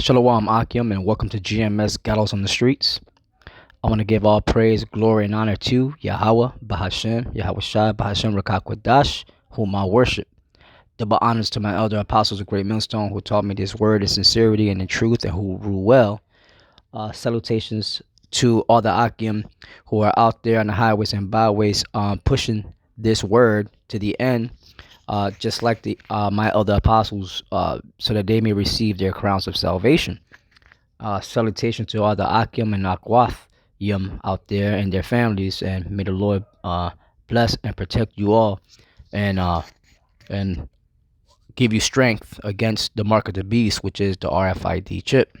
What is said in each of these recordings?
Shalom Akim, and welcome to GMS Gallows on the Streets. I want to give all praise, glory, and honor to Yahweh, Bahashem, Yahweh Shai, Bahashem Rakakwadash, whom I worship. Double honors to my elder apostles of Great Millstone, who taught me this word in sincerity and in truth, and who rule well. Salutations to all the Akim who are out there on the highways and byways pushing this word to the end, just like the my other apostles, so that they may receive their crowns of salvation. Salutation to all the Akim and Akwath Yum out there and their families, and may the Lord bless and protect you all, and give you strength against the mark of the beast, which is the RFID chip.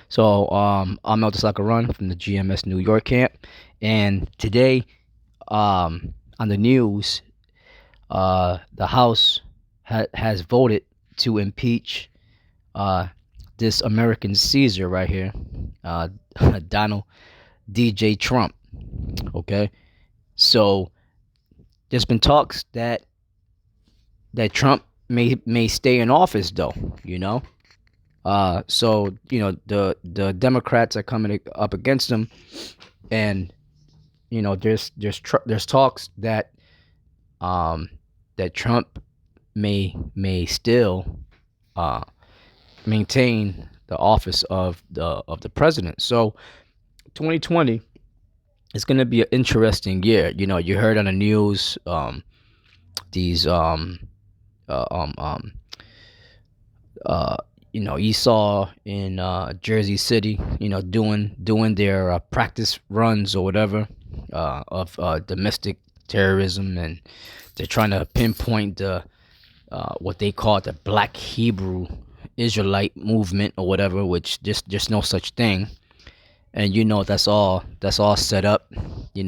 So I'm Elder Sakaran from the GMS New York camp, and today on the news, the House has voted to impeach this American Caesar right here, Donald DJ Trump. Okay, so there's been talks that Trump may stay in office, though. So the Democrats are coming up against him, and there's talks that that Trump may still maintain the office of the president. So 2020 is going to be an interesting year. You heard on the news these Esau in Jersey City, doing their practice runs or whatever of domestic terrorism, and they're trying to pinpoint the what they call the Black Hebrew Israelite movement or whatever, which there's no such thing. And that's all set up, but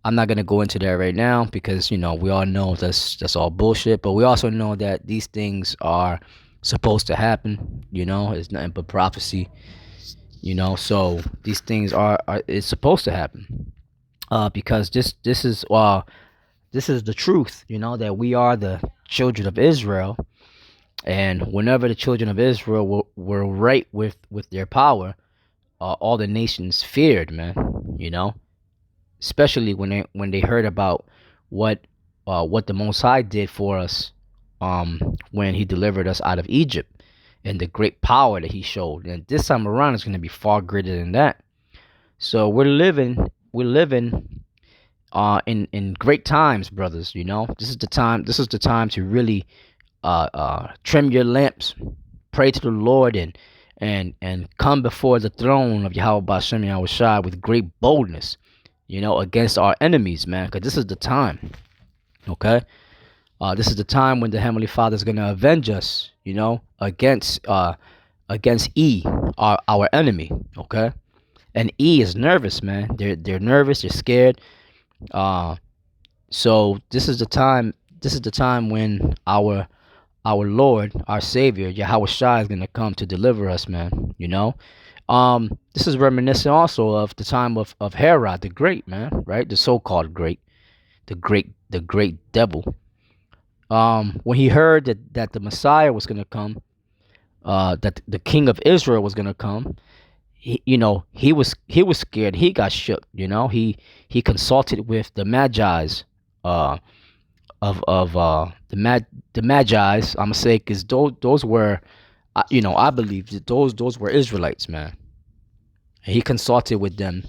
I'm not gonna go into that right now, because we all know that's all bullshit. But we also know that these things are supposed to happen. It's nothing but prophecy. So these things are it's supposed to happen, because this is the truth. That we are the children of Israel, and whenever the children of Israel were right with their power, all the nations feared, man. Especially when they heard about what the Most High did for us, when He delivered us out of Egypt, and the great power that He showed. And this time around is going to be far greater than that. So we're living in great times, brothers. This is the time to really trim your lamps, pray to the Lord, and come before the throne of Yahweh Bashem Yahweh Shai with great boldness, against our enemies, man. Because this is the time, okay? This is the time when the Heavenly Father is going to avenge us, against E, our enemy, okay? And E is nervous, man. They're nervous. They're scared. So this is the time. This is the time when our Lord, our Savior, Yahweh Shai, is gonna come to deliver us, man. This is reminiscent also of the time of Herod the Great, man. Right, the so-called great, the great devil. When he heard that the Messiah was gonna come, that the King of Israel was gonna come, he was scared. He got shook. He consulted with the Magi's, of the Magi's. I'm gonna say, because those were, I believe that those were Israelites, man. And he consulted with them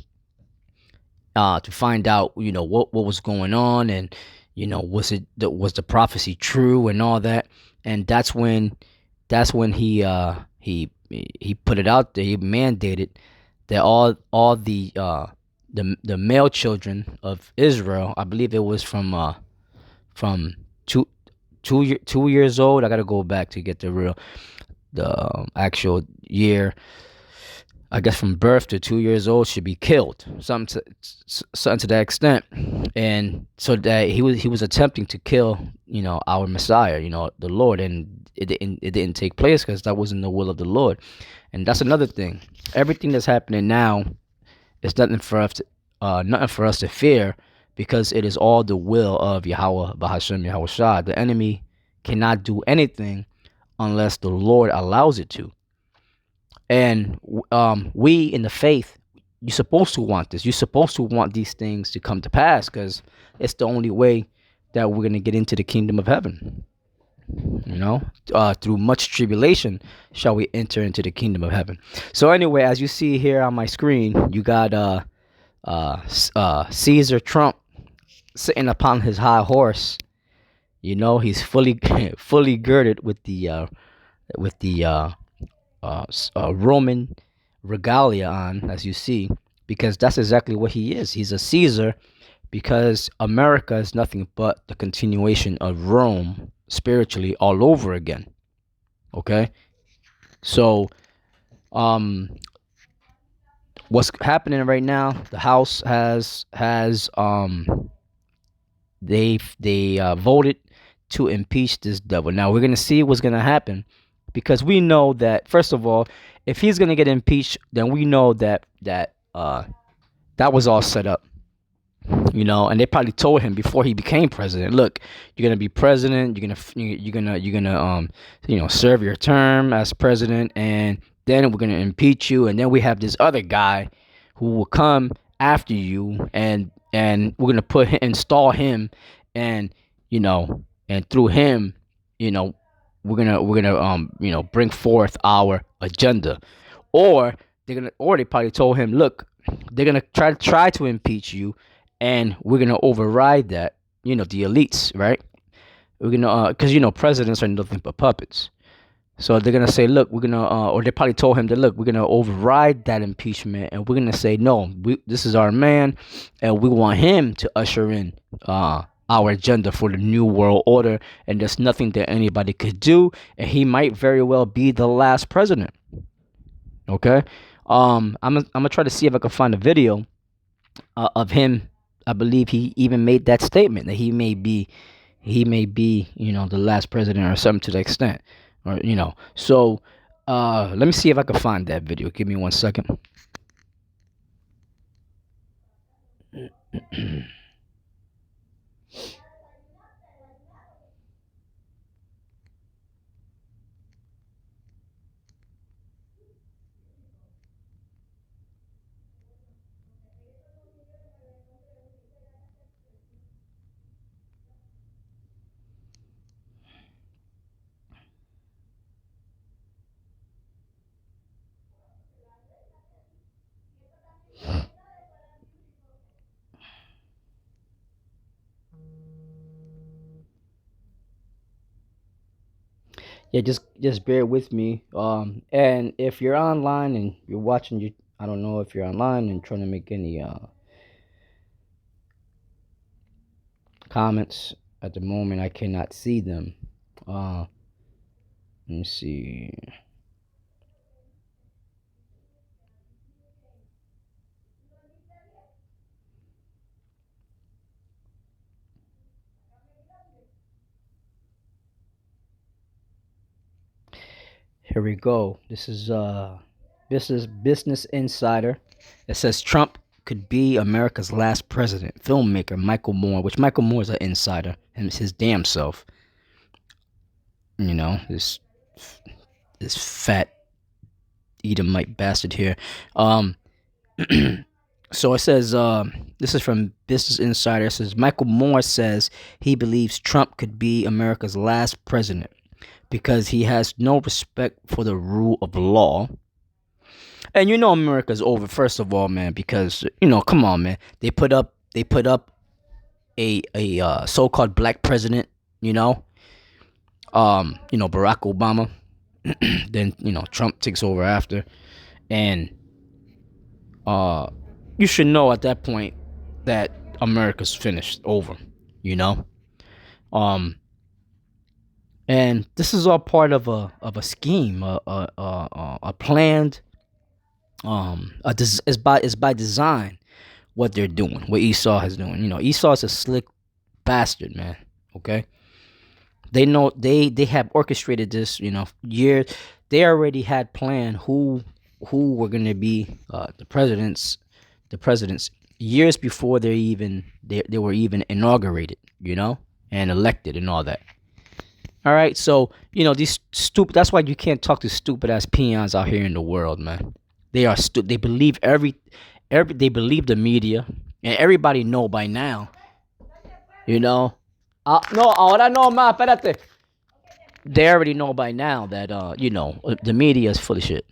to find out, what was going on, and was the prophecy true and all that. And that's when he put it out there. He mandated that all the male children of Israel, I believe it was from 2 years old. I gotta go back to get the actual year. I guess from birth to 2 years old should be killed, something to that extent. And so that he was attempting to kill, our Messiah, the Lord, and it didn't take place, because that wasn't the will of the Lord. And that's another thing. Everything that's happening now is nothing for us to fear, because it is all the will of Yahweh Bahashem Yahweh Shai. The enemy cannot do anything unless the Lord allows it to. And we in the faith, you're supposed to want this. You're supposed to want these things to come to pass because it's the only way that we're gonna get into the kingdom of heaven. You know, through much tribulation shall we enter into the kingdom of heaven. So anyway, as you see here on my screen, you got Caesar Trump sitting upon his high horse. You know, he's fully fully girded with the Roman regalia on, as you see, because that's exactly what he is. He's a Caesar because America is nothing but the continuation of Rome spiritually all over again. Okay, so um, what's happening right now? The House has they voted to impeach this devil. Now we're gonna see what's gonna happen because we know that first of all, if he's gonna get impeached, then we know that was all set up. You know, and they probably told him before he became president, look, you're gonna be president, you're gonna serve your term as president, and then we're gonna impeach you, and then we have this other guy who will come after you, and we're gonna install him, and and through him, you know we're gonna bring forth our agenda. Or they probably told him, look, they're gonna try to impeach you, and we're gonna override that. The elites, right? We're gonna because presidents are nothing but puppets. So they're gonna say, look, we're gonna or they probably told him that, look, we're gonna override that impeachment, and we're gonna say, no, this is our man, and we want him to usher in our agenda for the new world order, and there's nothing that anybody could do, and he might very well be the last president. Okay, I'm gonna try to see if I can find a video of him. I believe he even made that statement that he may be the last president or something to the extent, or so let me see if I can find that video. Give me 1 second. Yeah, just bear with me. And if you're online and you're watching, I don't know if you're online and trying to make any comments at the moment. I cannot see them. Let me see. Here we go. This is Business Insider. It says Trump could be America's last president. Filmmaker Michael Moore, which Michael Moore is an insider, and his damn self. This fat Edomite bastard here. So it says, this is from Business Insider. It says Michael Moore says he believes Trump could be America's last president because he has no respect for the rule of law. And America's over, first of all, man, because come on, man. They put up a so-called black president, Barack Obama. Then Trump takes over after, and you should know at that point that America's finished, over, and this is all part of a scheme, a planned, it's by design what they're doing, what Esau is doing. Esau's a slick bastard, man. Okay, they know they have orchestrated this, years. They already had planned who were gonna be the presidents years before they were even inaugurated, and elected and all that. All right, so these stupid. That's why you can't talk to stupid ass peons out here in the world, man. They are stupid. They believe every. They believe the media, and everybody know by now. You know. No, ahora no más. Espérate. They already know by now that the media is full of shit.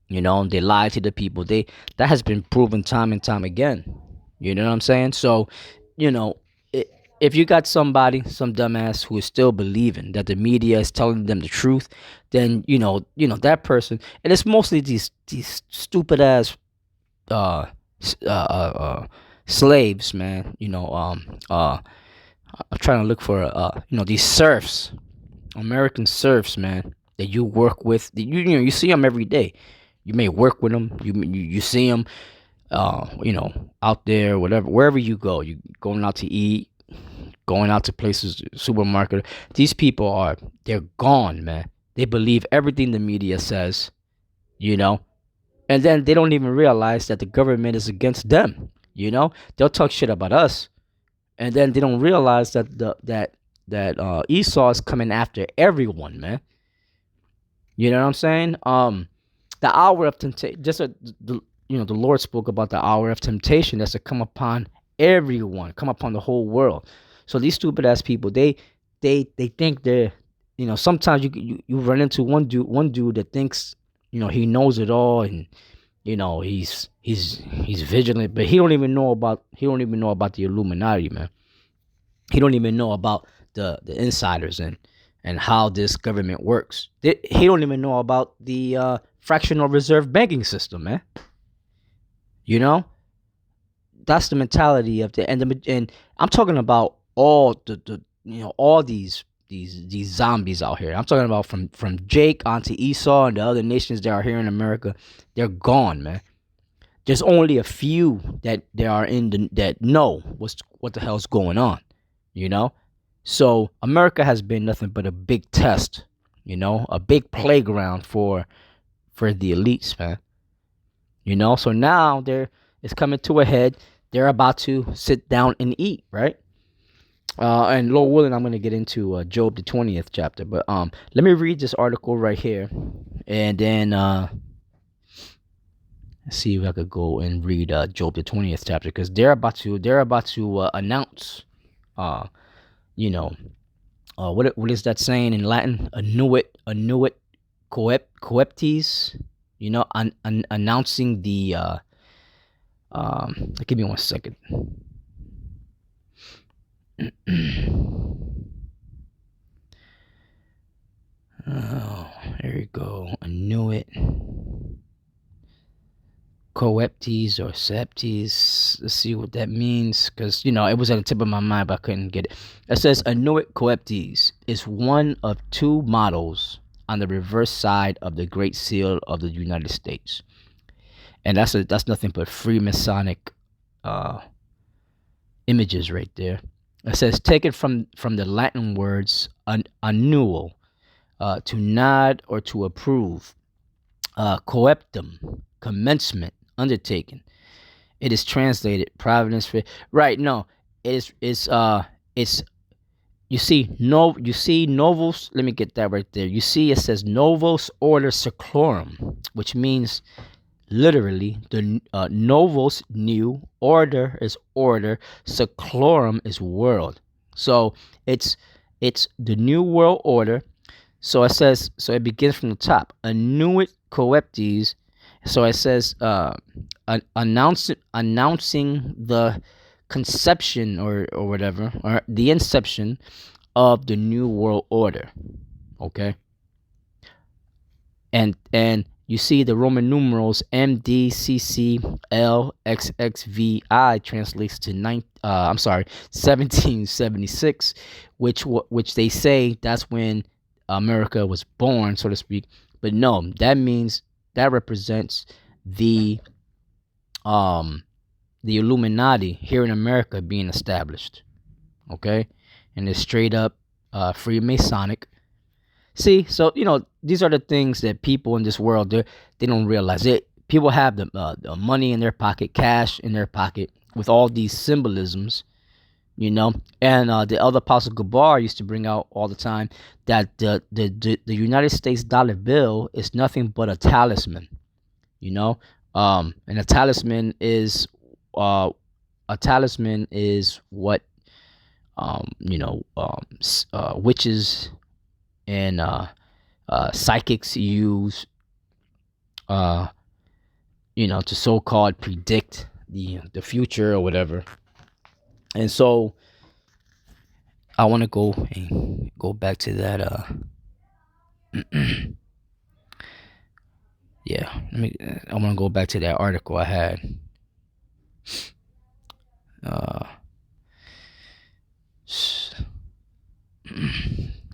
They lie to the people. That has been proven time and time again. You know what I'm saying? So, you know, I if you got some dumbass who is still believing that the media is telling them the truth, then that person, and it's mostly these stupid ass uh, slaves, man. I'm trying to look for these serfs, American serfs, man, that you work with. You see them every day. You may work with them. You see them, out there, whatever, wherever you go. You going out to eat, going out to places, supermarket. These people they're gone, man. They believe everything the media says, you know, and then they don't even realize that the government is against them. They'll talk shit about us, and then they don't realize that Esau is coming after everyone, man. You know what I'm saying? The hour of temptation. The Lord spoke about the hour of temptation that's to come upon everyone, come upon the whole world. So these stupid ass people, they think they're, sometimes you run into one dude that thinks, he knows it all, and he's vigilant, but he don't even know about the Illuminati, man. He don't even know about the insiders and how this government works. He don't even know about the fractional reserve banking system, man. You know, that's the mentality of and I'm talking about all all these zombies out here. I'm talking about from Jake onto Esau and the other nations that are here in America. They're gone, man. There's only a few that they are that know what the hell's going on, you know. So America has been nothing but a big test, a big playground for the elites, man. So now it's coming to a head. They're about to sit down and eat, right? And Lord willing, I'm going to get into Job the 20th chapter. But let me read this article right here, and then see if I could go and read Job the 20th chapter, because they're about to announce, what is that saying in Latin? Annuit coeptes. Announcing the give me one second. Oh, there you go. Annuit coeptes or septes. Let's see what that means, because it was at the tip of my mind, but I couldn't get it. It says annuit coeptes is one of two models on the reverse side of the Great Seal of the United States, and that's nothing but Freemasonic images right there. It says taken from the Latin words annual, to nod or to approve, coeptum, commencement, undertaken. It is translated providence for right. No, it's you see novos. Let me get that right there. You see, it says novos order seclorum, which means literally the novos new, order is order, seclorum is world. So it's the new world order. So it says, so it begins from the top. Annuit coeptes. So it says announcing the conception or whatever, or the inception of the new world order. Okay. And you see the Roman numerals MDCCLXXVI translates to 1776, which they say that's when America was born, so to speak. But no, that represents the Illuminati here in America being established. Okay, and it's straight up Freemasonic. See, so these are the things that people in this world they don't realize. People have the money in their pocket, cash in their pocket, with all these symbolisms, you know. And the elder Apostle Gabar used to bring out all the time that the United States dollar bill is nothing but a talisman, you know. And a talisman is what witches and psychics use, uh, to so-called predict the future or whatever. And so I want to go back to that. Yeah, I want to go back to that article I had. Uh,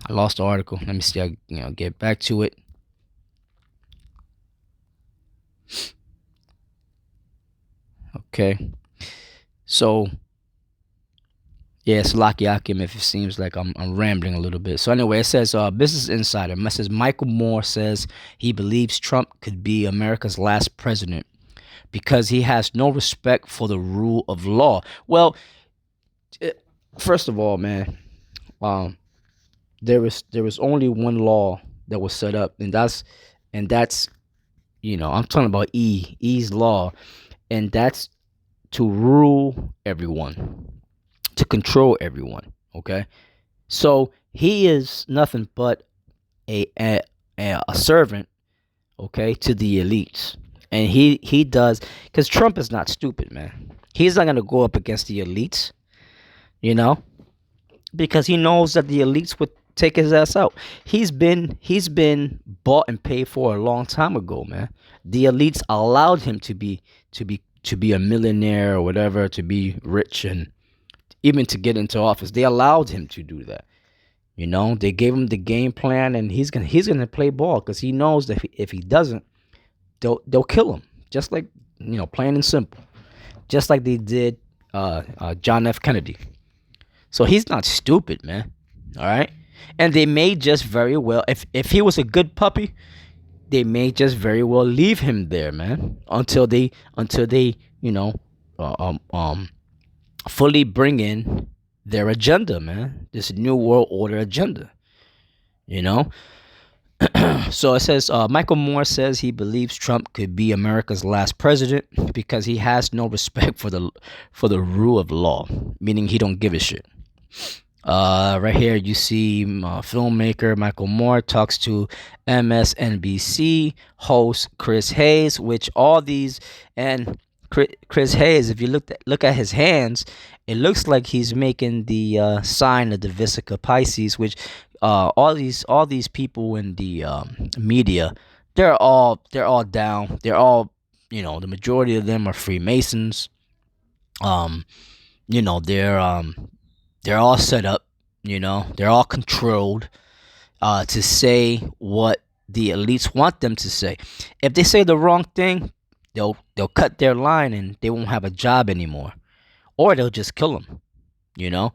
I lost the article. Let me see. I get back to it. Okay. So yeah, it's Lucky Akim if it seems like I'm rambling a little bit. So anyway, it says Business Insider. It says Michael Moore says he believes Trump could be America's last president because he has no respect for the rule of law. Well, first of all, man, um, there was only one law that was set up, and that's I'm talking about E's law, and that's to rule everyone, to control everyone. Okay, so he is nothing but a servant, okay, to the elites, and he does because Trump is not stupid, man. He's not gonna go up against the elites, you know, because he knows that the elites would take his ass out. He's been bought and paid for a long time ago, man. The elites allowed him to be a millionaire or whatever, to be rich and even to get into office. They allowed him to do that. They gave him the game plan, and he's gonna play ball because he knows that if he doesn't, they'll kill him. Just like plain and simple, just like they did John F. Kennedy. So he's not stupid, man. All right, and they may just very well, if he was a good puppy, they may just very well leave him there, man, until they uh, um um fully bring in their agenda, man. This new world order agenda, you know. So it says Michael Moore says he believes Trump could be America's last president because he has no respect for the rule of law, meaning he don't give a shit. Right here you see filmmaker Michael Moore talks to MSNBC host Chris Hayes, which all these and Chris Hayes, if you look at his hands, it looks like he's making the sign of the Vesica Pisces, which all these people in the media, they're all down. They're all, the majority of them are Freemasons. Um, you know, they're all set up. They're all controlled to say what the elites want them to say. If they say the wrong thing, they'll cut their line and they won't have a job anymore, or they'll just kill them. You know.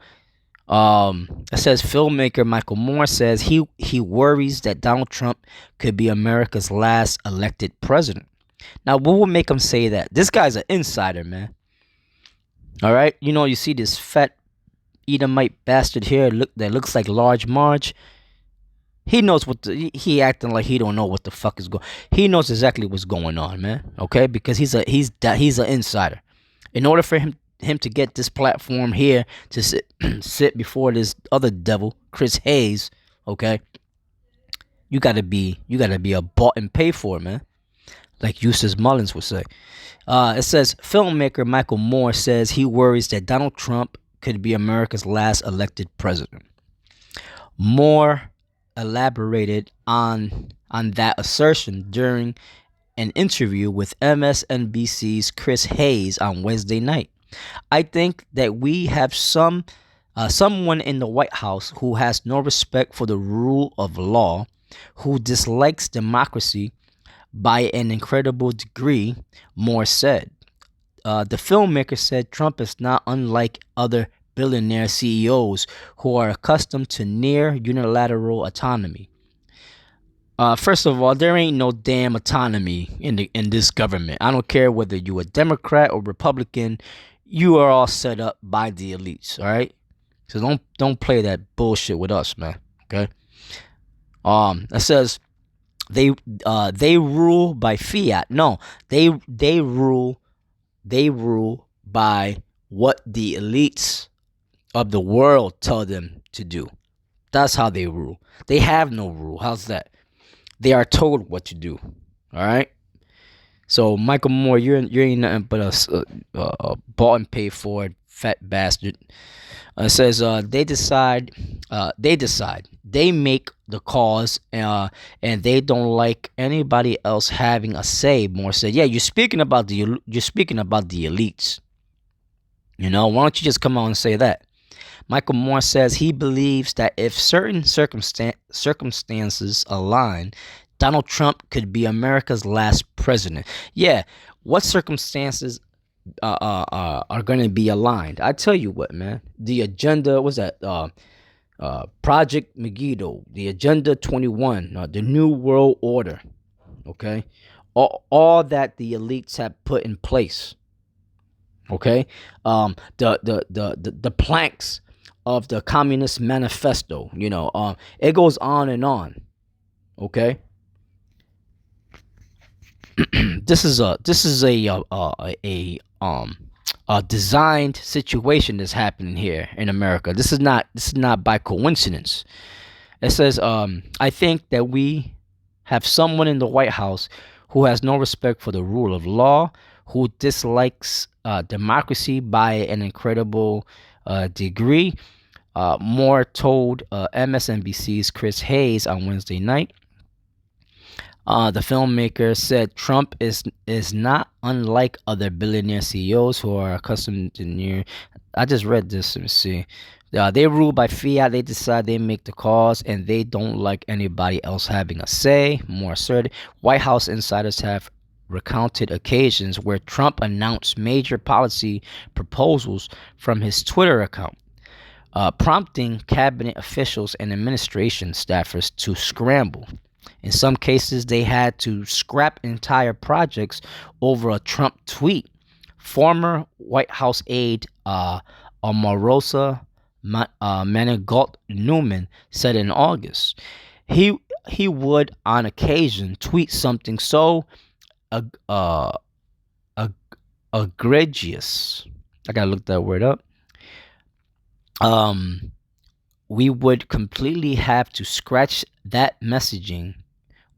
It says filmmaker Michael Moore says he worries that Donald Trump could be America's last elected president. Now, what would make him say that? This guy's an insider, man. All right, you see this fat Edomite bastard here that looks like Large Marge. He knows he acting like he don't know what the fuck is going. He knows exactly what's going on, man. Okay, because he's an insider. In order for him to get this platform here to sit before this other devil, Chris Hayes, okay, you gotta be a bought and paid for, man. Like Eustace Mullins would say. It says filmmaker Michael Moore says he worries that Donald Trump could be America's last elected president. Moore elaborated on that assertion during an interview with MSNBC's Chris Hayes on Wednesday night. I think that we have someone in the White House who has no respect for the rule of law, who dislikes democracy by an incredible degree, Moore said. The filmmaker said Trump is not unlike other billionaire CEOs who are accustomed to near unilateral autonomy. First of all, there ain't no damn autonomy in this government. I don't care whether you're a Democrat or Republican. You are all set up by the elites, all right? So don't play that bullshit with us, man. Okay. It says they they rule by fiat. No, they rule by what the elites of the world tell them to do. That's how they rule. They have no rule. How's that? They are told what to do. All right. So Michael Moore, you're ain't nothing but a bought and paid for fat bastard. It says they make the calls, and they don't like anybody else having a say. Moore said, "Yeah, you're speaking about the elites. Why don't you just come out and say that?" Michael Moore says he believes that if certain circumstances align, Donald Trump could be America's last president. Yeah, what circumstances are going to be aligned? I tell you what, man. The agenda was that Project Megiddo, the Agenda 21, the New World Order. Okay, all that the elites have put in place. Okay, the planks of the Communist Manifesto. It goes on and on. Okay, this is a designed situation that's happening here in America. This is not by coincidence. It says, I think that we have someone in the White House who has no respect for the rule of law, who dislikes democracy by an incredible degree. Moore told MSNBC's Chris Hayes on Wednesday night. The filmmaker said Trump is not unlike other billionaire CEOs who are accustomed to near. I just read this. Let me see. They rule by fiat. They decide. They make the calls, and they don't like anybody else having a say. More asserted, White House insiders have recounted occasions where Trump announced major policy proposals from his Twitter account, prompting cabinet officials and administration staffers to scramble. In some cases, they had to scrap entire projects over a Trump tweet. Former White House aide Omarosa Manigault Newman said in August he would on occasion tweet something so ag- uh, egregious. I gotta look that word up. Um, we would completely have to scratch that messaging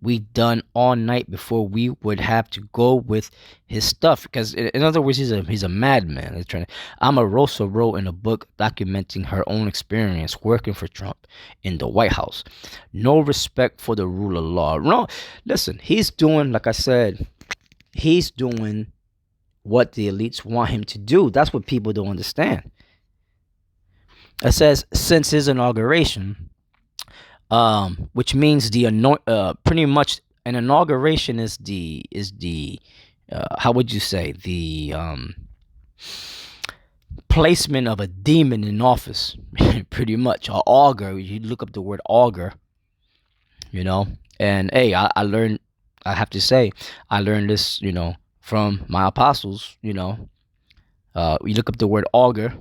we done all night before we would have to go with his stuff, because in other words, he's a madman. Omarosa wrote in a book documenting her own experience working for Trump in the White House. No respect for the rule of law. No, listen, he's doing, like I said, he's doing what the elites want him to do. That's what people don't understand. It says since his inauguration, which means pretty much an inauguration is the how would you say, the placement of a demon in office. Pretty much a augur. You look up the word augur, and hey, I learned. I have to say, I learned this, from my apostles. You look up the word augur.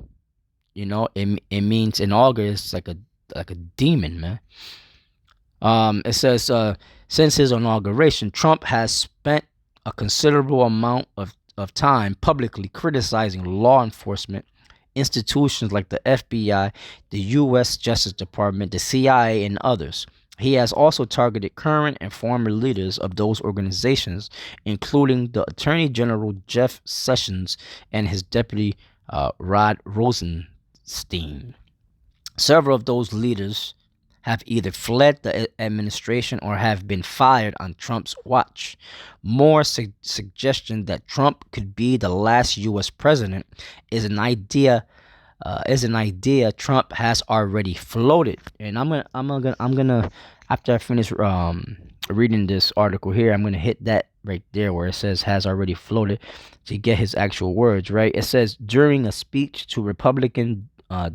It means an augur is like a demon, man. It says, since his inauguration, Trump has spent a considerable amount of time publicly criticizing law enforcement institutions like the FBI, the U.S. Justice Department, the CIA, and others. He has also targeted current and former leaders of those organizations, including the Attorney General Jeff Sessions and his deputy Rod Rosenstein. Several of those leaders have either fled the administration or have been fired on Trump's watch. More suggestion that Trump could be the last U.S. president is an idea. Trump has already floated, and I'm gonna after I finish reading this article here, I'm gonna hit that right there where it says has already floated to get his actual words right. It says during a speech to Republican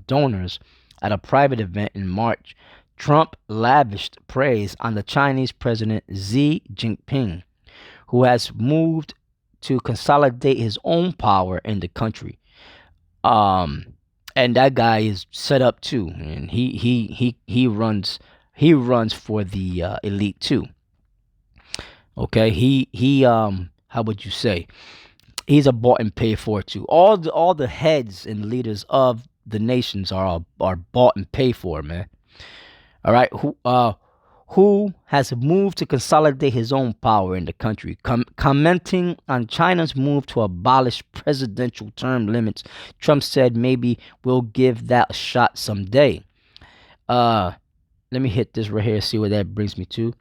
donors at a private event in March, Trump lavished praise on the Chinese President Xi Jinping, who has moved to consolidate his own power in the country. Um, and that guy is set up too, and he runs for the elite too. Okay, he how would you say, he's a bought and paid for too. All the heads and leaders of the nations are bought and paid for, man. All right, who has moved to consolidate his own power in the country. Commenting on China's move to abolish presidential term limits, Trump said maybe we'll give that a shot someday. Uh, Let me hit this right here, see where that brings me to.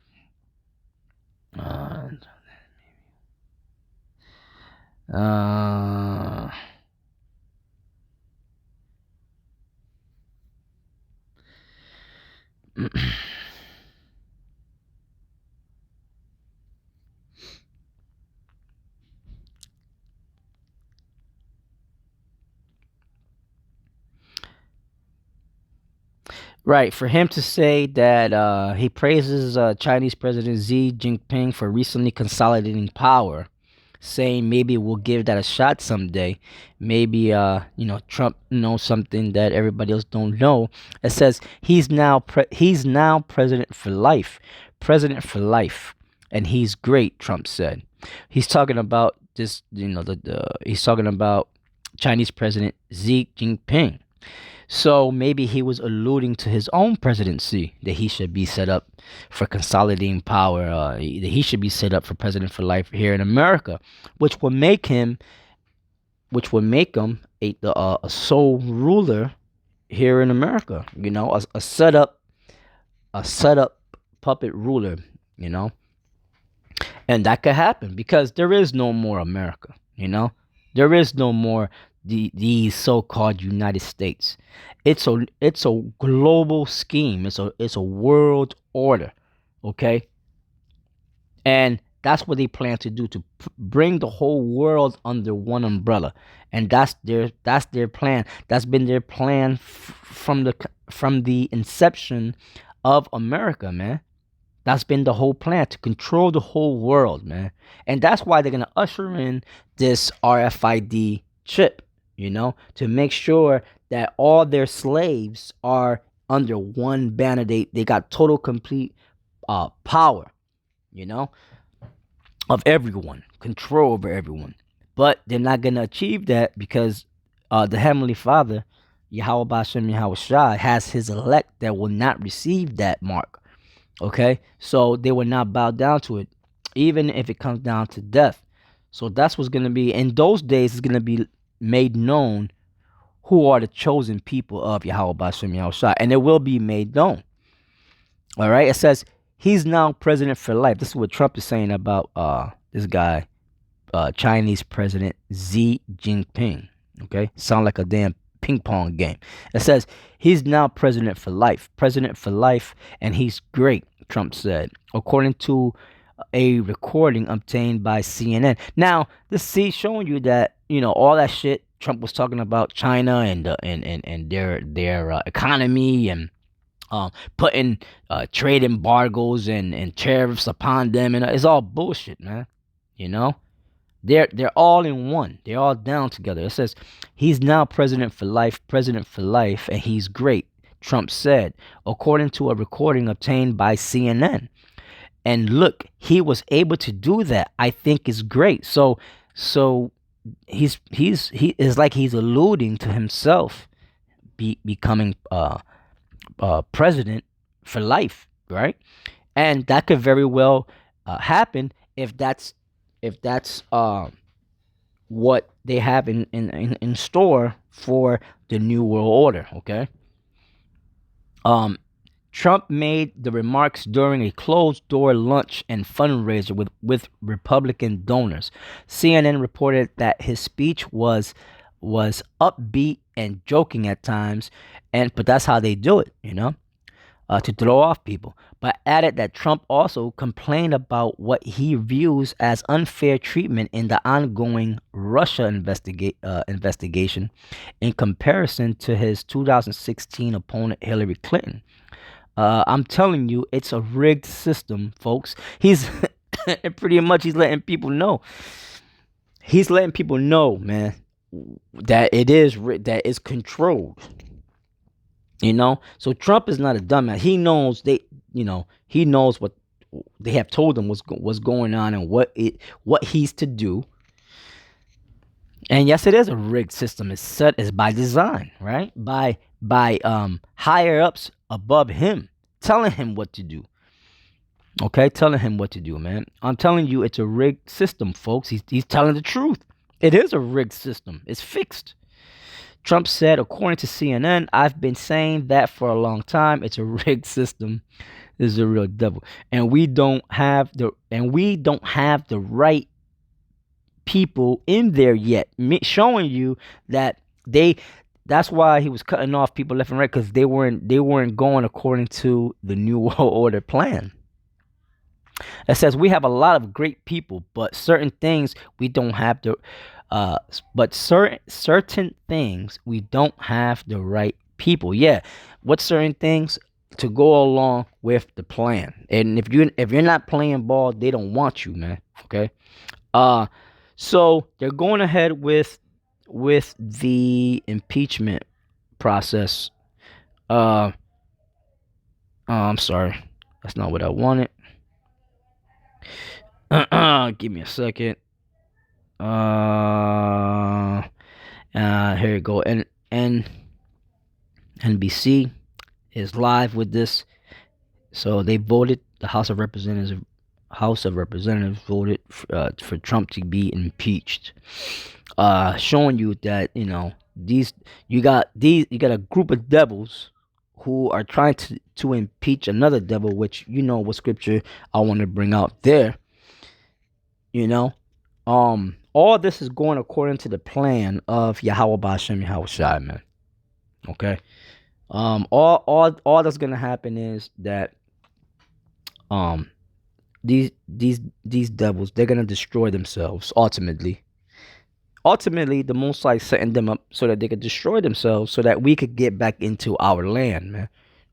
Uh, uh, Right, for him to say that he praises Chinese President Xi Jinping for recently consolidating power, saying maybe we'll give that a shot someday. Maybe Trump knows something that everybody else don't know. It says he's now president for life, and he's great. Trump said. He's talking about this, he's talking about Chinese President Xi Jinping. So maybe he was alluding to his own presidency, that he should be set up for consolidating power. That he should be set up for president for life here in America, which would make him, a sole ruler here in America. A setup puppet ruler. You know, and that could happen because there is no more America. There is no more these so-called United States. It's a global scheme. It's a world order. Okay, and that's what they plan to do, to bring the whole world under one umbrella, and that's their plan. That's been their plan from the inception of America, man. That's been the whole plan, to control the whole world, man. And that's why they're gonna usher in this RFID chip, to make sure that all their slaves are under one banner. They got total complete power, you know, of everyone, control over everyone. But they're not gonna achieve that because the Heavenly Father, Yahweh Bashem Yahweh Shai, has his elect that will not receive that mark. Okay, so they will not bow down to it, even if it comes down to death. So that's what's going to be in those days. It's going to be made known who are the chosen people of Yahweh Bashem Yahushua, and it will be made known. All right, it says he's now president for life. This is what Trump is saying about this guy, Chinese President Xi Jinping. Okay, sound like a damn ping pong game. It says he's now president for life, and he's great, Trump said, according to a recording obtained by CNN. Now, this is showing you that all that shit Trump was talking about China and their economy, and putting trade embargoes and tariffs upon them, and it's all bullshit, man. You know. They're all in one. They're all down together. It says he's now president for life, and he's great, Trump said, according to a recording obtained by CNN. And look, he was able to do that. I think is great. So he is like he's alluding to himself becoming president for life, right? And that could very well happen if that's what they have in store for the new world order. Okay. um Trump made the remarks during a closed door lunch and fundraiser with Republican donors. CNN reported that his speech was upbeat and joking at times, but that's how they do it, to throw off people, but added that Trump also complained about what he views as unfair treatment in the ongoing Russia investigation in comparison to his 2016 opponent Hillary Clinton. I'm telling you, it's a rigged system, folks. He's pretty much he's letting people know. He's letting people know, man. that it is that is controlled. So Trump is not a dumbass. He knows he knows what they have told him what's going on and what he's to do. And yes, it is a rigged system. It's by design, right? By higher ups above him, telling him what to do. Okay, telling him what to do, man. I'm telling you, it's a rigged system, folks. He's telling the truth. It is a rigged system. It's fixed. Trump said, according to CNN, I've been saying that for a long time. It's a rigged system. This is a real devil, and we don't have the right people in there yet, showing you that that's why he was cutting off people left and right, because they weren't going according to the new world order plan. It says we have a lot of great people, but certain things we don't have the certain things we don't have the right people. Yeah, what certain things to go along with the plan. And if you're not playing ball, they don't want you, man. Okay. So they're going ahead with the impeachment process. I'm sorry, that's not what I wanted. Give me a second. Here you go. And NBC is live with this. So they voted. The House of Representatives voted for Trump to be impeached. Showing you that you got a group of devils who are trying to impeach another devil, which what scripture I want to bring out there. All this is going according to the plan of Yahweh Bashem Yahweh Shai, man. Okay. All that's gonna happen is that these devils, they're gonna destroy themselves ultimately. Ultimately, the Most High setting them up so that they could destroy themselves, so that we could get back into our land, man.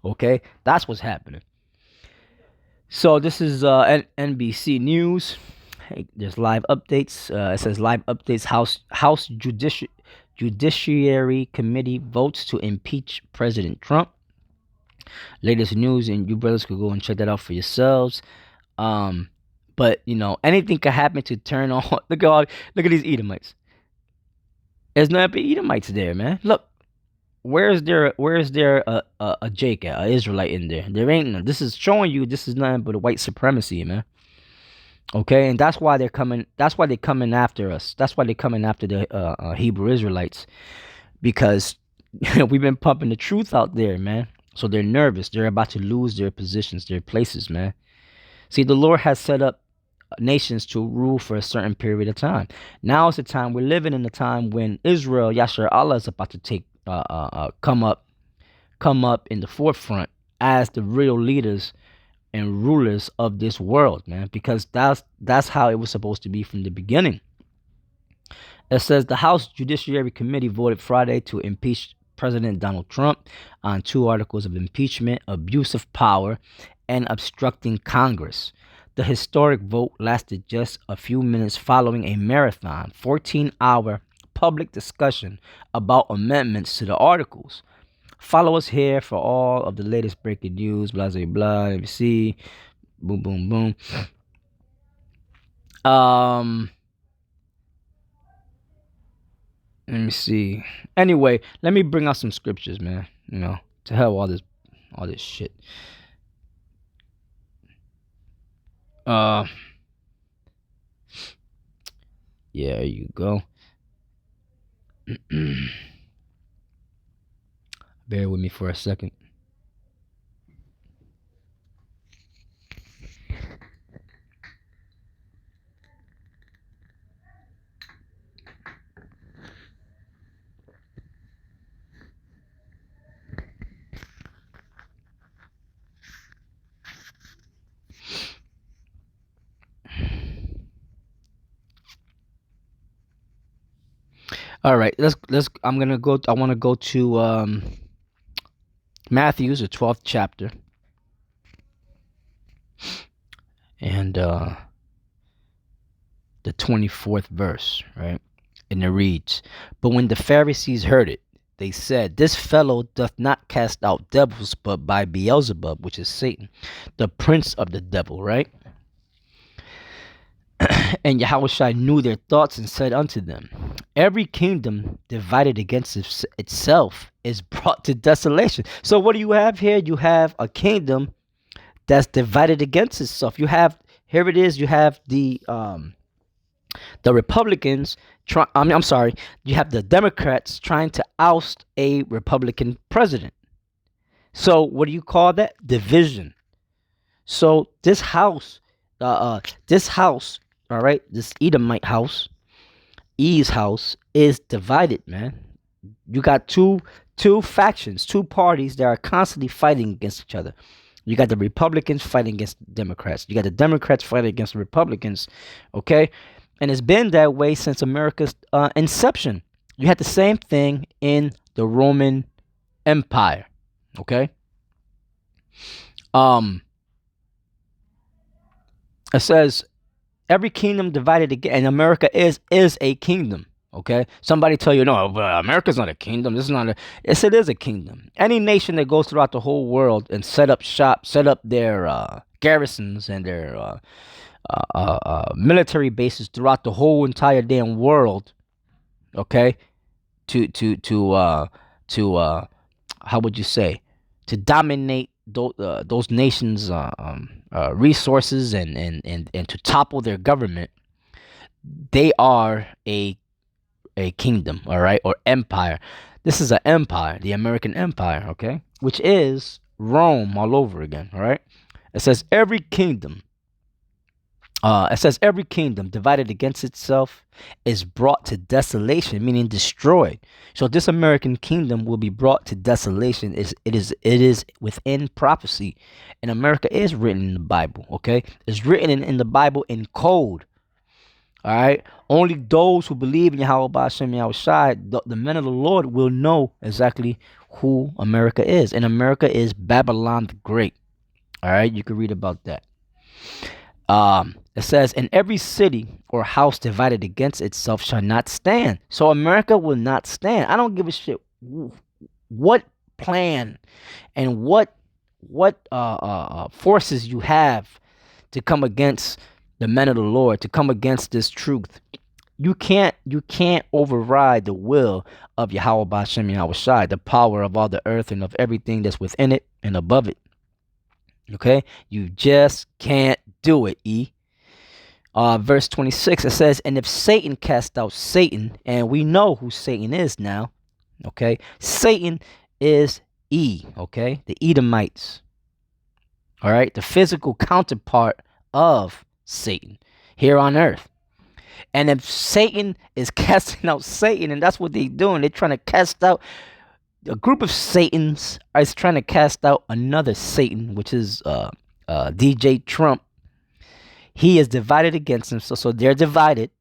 Okay, that's what's happening. So this is NBC News. Hey, there's live updates. It says live updates. House Judiciary Committee votes to impeach President Trump. Latest news, and you brothers could go and check that out for yourselves. But anything could happen to turn on. Look at these Edomites. There's not but Edomites there, man. Look, where's there a Jake, an Israelite in there? There ain't none. This is showing you this is nothing but a white supremacy, man. Okay, and that's why they're coming. That's why they're coming after us. That's why they're coming after the Hebrew Israelites, because we've been pumping the truth out there, man. So they're nervous. They're about to lose their positions, their places, man. See, the Lord has set up nations to rule for a certain period of time. Now is the time. We're living in the time when Israel, Yashar Allah, is about to come up in the forefront as the real leaders and rulers of this world, man, because that's how it was supposed to be from the beginning. It says the House Judiciary Committee voted Friday to impeach President Donald Trump on 2 articles of impeachment, abuse of power, and obstructing Congress. The historic vote lasted just a few minutes following a marathon, 14-hour public discussion about amendments to the articles. Follow us here for all of the latest breaking news, blah, blah, blah. Let me see. Boom, boom, boom. Let me see. Anyway, let me bring out some scriptures, man. To hell all this shit. Yeah, there you go. Bear with me for a second. All right, let's. I want to go to Matthew's, the 12th chapter, and the 24th verse. Right, And it reads, "But when the Pharisees heard it, they said, This fellow doth not cast out devils, but by Beelzebub, which is Satan, the prince of the devil," right? And Yahushua knew their thoughts and said unto them, Every kingdom divided against itself is brought to desolation. So what do you have here? You have a kingdom that's divided against itself. You have, here it is, you have the Republicans I'm sorry, you have the Democrats trying to oust a Republican president. So what do you call that? Division. So this house, all right, this Edomite house, E's house, is divided, man. You got two factions, two parties that are constantly fighting against each other. You got the Republicans fighting against the Democrats. You got the Democrats fighting against the Republicans. Okay, and it's been that way since America's inception. You had the same thing in the Roman Empire. Okay. It says every kingdom divided again, and America is a kingdom. Okay, somebody tell you no, but America's not a kingdom. This is not a. Yes, it is a kingdom. Any nation that goes throughout the whole world and set up shop, set up their garrisons and their military bases throughout the whole entire damn world. Okay, to how would you say, to dominate those nations' resources and to topple their government. They are a kingdom, all right, or empire. This is an empire, the American Empire, okay, which is Rome all over again, all right. It says every kingdom divided against itself is brought to desolation, meaning destroyed. So this American kingdom will be brought to desolation. It is within prophecy, and America is written in the Bible. Okay, it's written in the Bible in code. All right. Only those who believe in Yahweh Hashem Yahushai, the men of the Lord, will know exactly who America is, and America is Babylon the Great. All right, you can read about that. It says, "And every city or house divided against itself shall not stand." So America will not stand. I don't give a shit what plan and what forces you have to come against the men of the Lord, to come against this truth. You can't override the will of Yahweh Bashem Yahushai, the power of all the earth and of everything that's within it and above it. Okay, you just can't do it. Verse 26, it says, "And if Satan cast out Satan," and we know who Satan is now. Okay, Satan is okay, the Edomites. All right, the physical counterpart of Satan here on earth. And if Satan is casting out Satan, and that's what they're doing, they're trying to cast out a group of Satans is trying to cast out another Satan, which is DJ Trump. He is divided against him, so they're divided.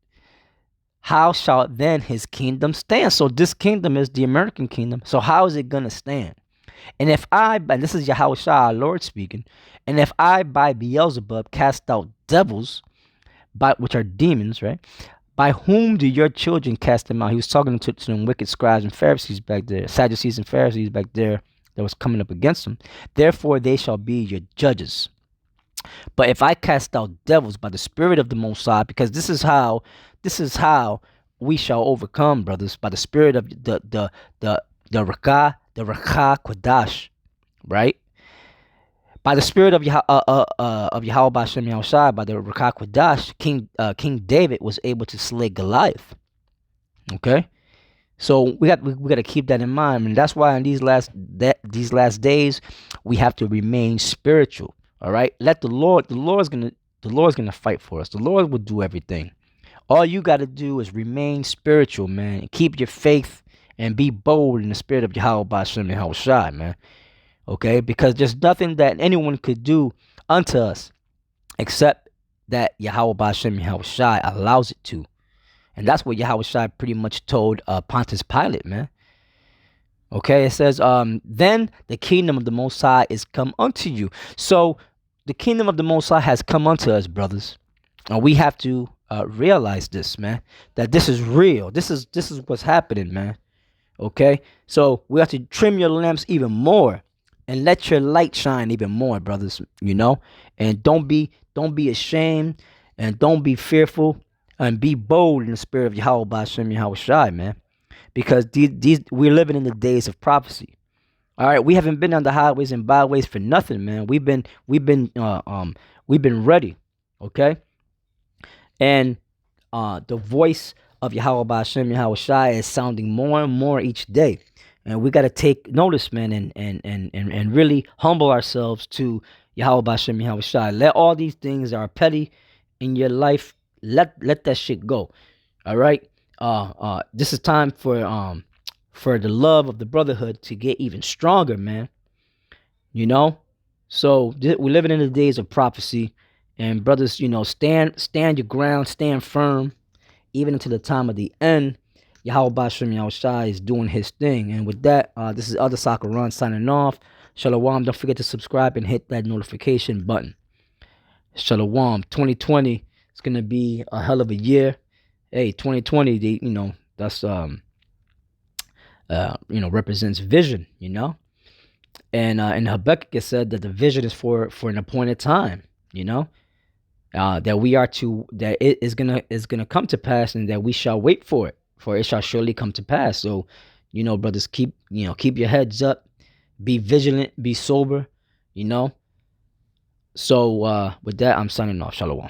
How shall then his kingdom stand? So this kingdom is the American kingdom. So how is it gonna stand? And this is Yahushua, our Lord speaking, and if I by Beelzebub cast out devils, which are demons, right? By whom do your children cast them out? He was talking to some wicked scribes and Pharisees back there, Sadducees and Pharisees back there that was coming up against them. Therefore they shall be your judges. But if I cast out devils by the Spirit of the Most High, because this is how we shall overcome, brothers, by the Spirit of the Rakah Kodash, right? By the Spirit of Yahweh Bashem Yahushai, by the Rakah Kodash, King David was able to slay Goliath. Okay, so we got to keep that in mind, and that's why in these last days we have to remain spiritual. All right, let the Lord's gonna fight for us. The Lord will do everything. All you got to do is remain spiritual, man. Keep your faith and be bold in the Spirit of Yahweh Bashem Yahushai, man. Okay, because there's nothing that anyone could do unto us except that Yahweh Bashem Yahushai allows it to. And that's what Yahushai pretty much told Pontius Pilate, man. Okay, it says, then the kingdom of the Most High is come unto you. So the kingdom of the Most High has come unto us, brothers. And we have to realize this, man. That this is real. This is what's happening, man. Okay, so we have to trim your lamps even more, and let your light shine even more, brothers. And don't be ashamed, and don't be fearful, and be bold in the spirit of Yahweh Bashem Yahweh Shai, man. Because these we're living in the days of prophecy. All right, we haven't been on the highways and byways for nothing, man. We've been ready, okay. And the voice of Yahweh Bashem Yahweh Shai is sounding more and more each day, and we got to take notice, man, and really humble ourselves to Yahweh Bashem Yahweh Shai. Let all these things that are petty in your life, let that shit go. All right. This is time for the love of the brotherhood to get even stronger, man. You know, so we're living in the days of prophecy, and brothers, stand your ground, stand firm, even until the time of the end. Yahweh Bashem Yahweh Shai is doing his thing, and with that, this is Other Soccer Run signing off. Shalom. Don't forget to subscribe and hit that notification button. Shalom. 2020 is gonna be a hell of a year. Hey, 2020, that's represents vision, and in Habakkuk it said that the vision is for an appointed time, that we are to that it is gonna come to pass, and that we shall wait for it shall surely come to pass. So, brothers, keep your heads up, be vigilant, be sober, you know. So with that, I'm signing off. Shalom.